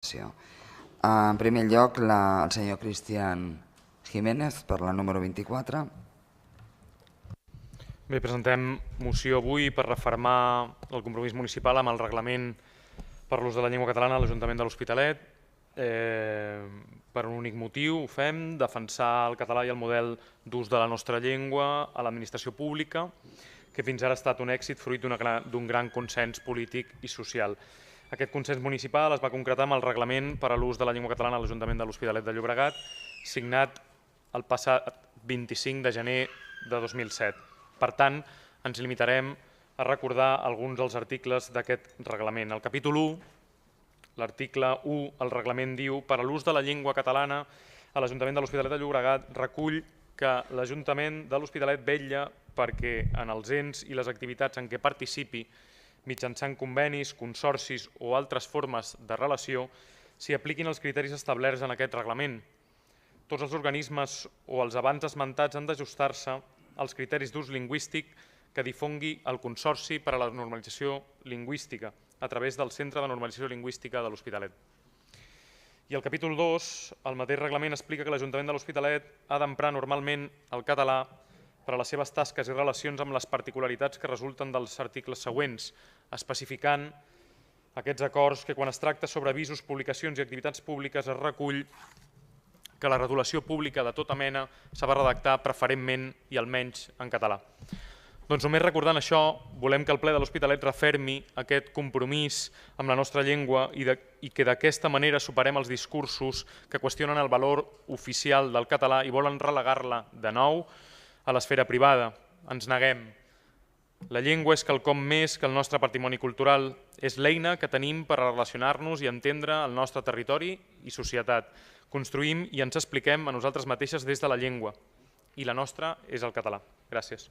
En primer lloc, el senyor Cristian Jiménez, per la número 24. Bé, presentem moció avui per refermar el compromís municipal amb el reglament per l'ús de la llengua catalana a l'Ajuntament de l'Hospitalet. Per un únic motiu ho fem, defensar el català i el model d'ús de la nostra llengua a l'administració pública, que fins ara ha estat un èxit fruit d'un gran consens polític i social. Aquest consens municipal es va concretar amb el reglament per a l'ús de la llengua catalana a l'Ajuntament de l'Hospitalet de Llobregat, signat el passat 25 de gener de 2007. Per tant, ens limitarem a recordar alguns dels articles d'aquest reglament. El capítol 1, l'article 1, el reglament diu: per a l'ús de la llengua catalana a l'Ajuntament de l'Hospitalet de Llobregat recull que l'Ajuntament de l'Hospitalet vetlla perquè en els ens i les activitats en què participi, mitjançant convenis, consorcis o altres formes de relació, s'hi apliquin els criteris establerts en aquest reglament. Tots els organismes o els abans esmentats han d'ajustar-se als criteris d'ús lingüístic que difongui el Consorci per a la Normalització Lingüística a través del Centre de Normalització Lingüística de l'Hospitalet. I el capítol 2, el mateix reglament explica que l'Ajuntament de l'Hospitalet ha d'emprar normalment el català per a les seves tasques i relacions amb les particularitats que resulten dels articles següents, especificant aquests acords que quan es tracta sobre avisos, publicacions i activitats públiques es recull que la retolació pública de tota mena s'ha de redactar preferentment i almenys en català. Doncs només recordant això, volem que el ple de l'Hospitalet refermi aquest compromís amb la nostra llengua i que d'aquesta manera superem els discursos que qüestionen el valor oficial del català i volen relegar-la de nou a l'esfera privada. Ens neguem. La llengua és quelcom més que el nostre patrimoni cultural. És l'eina que tenim per relacionar-nos i entendre el nostre territori i societat. Construïm i ens expliquem a nosaltres mateixes des de la llengua. I la nostra és el català. Gràcies.